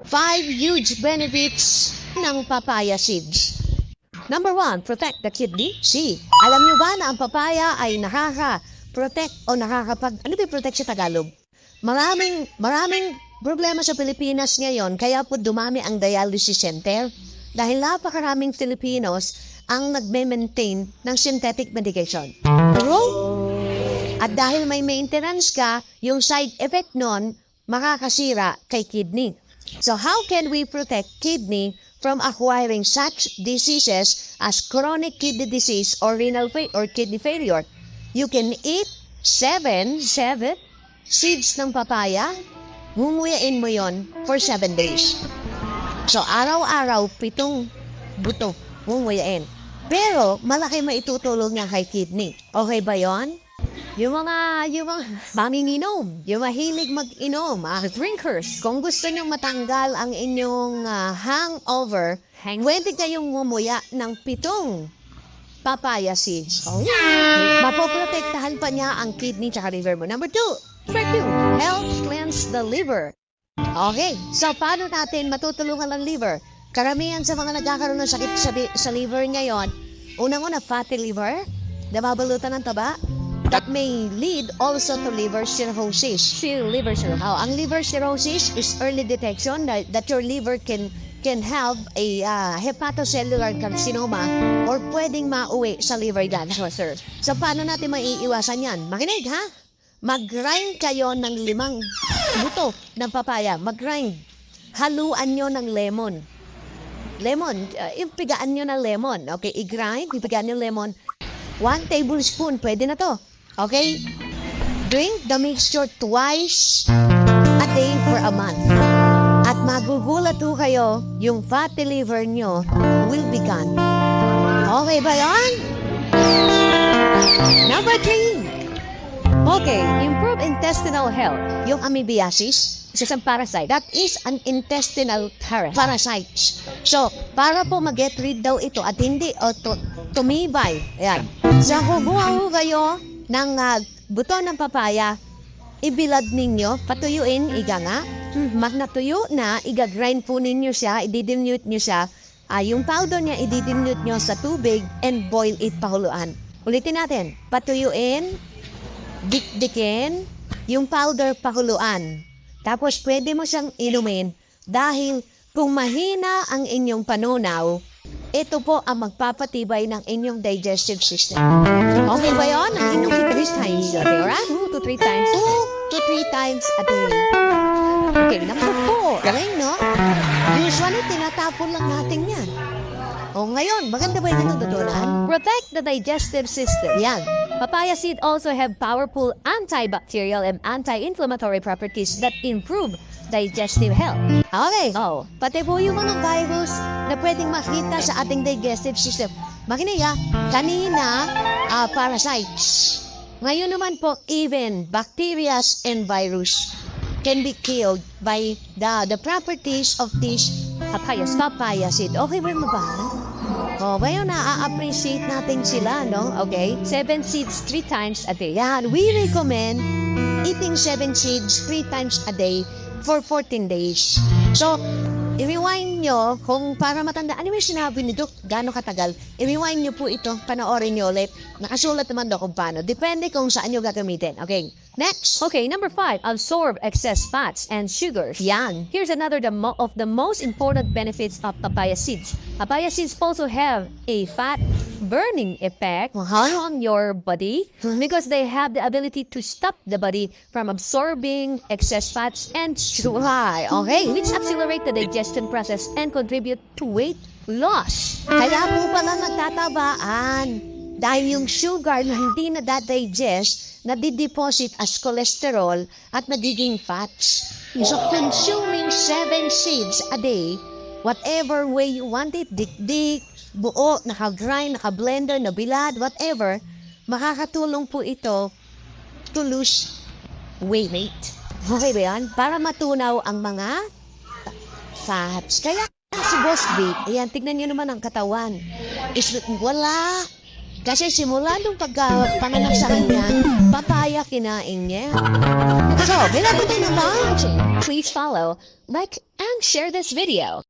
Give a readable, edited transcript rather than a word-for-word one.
5 huge benefits ng papaya seeds. Number 1, protect the kidney. C. Alam nyo ba na ang papaya ay nakaka-protect o ano ba protect sa Tagalog? Maraming problema sa Pilipinas ngayon, kaya po dumami ang dialysis center. Dahil napakaraming Filipinos ang nagme-maintain ng synthetic medication. At dahil may maintenance ka, yung side effect nun, makakasira kay kidney. So how can we protect kidney from acquiring such diseases as chronic kidney disease or renal or kidney failure? You can eat 7 seeds ng papaya, ngunguyain mo yon for 7 days. So, araw-araw, 7 buto, ngunguyain. Pero, malaki maitutulong niya kay kidney. Okay ba yon? Yung mga manginginom, yung mahilig mag-inom, drinkers, kung gusto nyong matanggal ang inyong hangover, pwede kayong ngumuya ng 7 papaya seeds. Oh, yeah. Mapoprotektahan pa niya ang kidney tsaka liver mo. Number 2, help cleanse the liver. Okay, so paano natin matutulungan ang liver? Karamihan sa mga nagkakaroon ng sakit sa liver ngayon, unang-una, fatty liver, nababalutan ng taba, that may lead also to liver cirrhosis. Ang liver cirrhosis is early detection that your liver can have a hepatocellular carcinoma or pwedeng mauwi sa liver cancer. So, paano natin maiiwasan yan? Makinig, ha? Mag-grind kayo ng 5 buto ng papaya. Mag-grind. Haluan nyo ng lemon. Ipigaan nyo ng lemon. Okay, i-grind, ipigaan nyo lemon. 1 tablespoon, pwede na to. Okay? Drink the mixture twice a day for a month. At magugulat ho kayo, yung fatty liver nyo will be gone. Okay ba yan? Number 3. Okay, improve intestinal health. Yung amoebiasis, isang parasite. That is an intestinal parasite. So, para po mag-get rid daw ito at hindi tumibay. Ayan. So, kukuha ho kayo ng buto ng papaya, ibilad ninyo, patuyuin, nga. Mag natuyo na, iga-grind po ninyo siya, i-dilute nyo siya. Yung powder niya, i-dilute nyo sa tubig and boil it pahuluan. Ulitin natin, patuyuin, dikdikin, yung powder pahuluan. Tapos pwede mo siyang inumin dahil kung mahina ang inyong panunaw, ito po ang magpapatibay ng inyong digestive system. Okay ba yun? Ang inyong 3 times a day, right? 2 to 3 times. 2 to 3 times a day. Okay, number 4. Galing, no? Usually, tinatapon lang natin yan. O ngayon, maganda ba yung natutunan? Protect the digestive system. Yan. Papaya seed also have powerful antibacterial and anti-inflammatory properties that improve digestive health. Okay. Oh, pati po yung mga virus na pwedeng makita sa ating digestive system. Makinig ha, kanina, parasites. Ngayon naman po, even bacteria and virus can be killed by the properties of this papaya seed. Okay ba mo ba? O, ba yun, na-appreciate natin sila, no? Okay? 7 seeds 3 times a day. Yan, we recommend eating 7 seeds 3 times a day for 14 days. So, i-rewind nyo kung para matanda. Ano yung sinabi ni Doc? Gano'ng katagal? I-rewind nyo po ito. Panoorin nyo ulit. Nakasulat naman daw kung paano. Depende kung saan nyo gagamitin. Okay. Next. Okay, number 5. Absorb excess fats and sugars. Yan. Here's another of the most important benefits of papaya seeds. Papaya seeds also have a fat burning effect on your body because they have the ability to stop the body from absorbing excess fats and sugar. Okay, which accelerate the digestion process and contribute to weight loss. Kaya po pala nagtatabaan dahil yung sugar na hindi na-digest nadideposit as cholesterol at nagiging fats. So, consuming 7 seeds a day, whatever way you want it, dik-dik, buo, naka-grind, naka-blender, nabilad, whatever, makakatulong po ito to lose weight. Okay ba yan? Para matunaw ang mga fats. Kaya si Boss Vic, ayan, tignan nyo naman ang katawan. Is wala Kasi simula nung pagkapanganak sa kanya, papaya kinain niya. So, bilang ito naman, please follow, like, and share this video.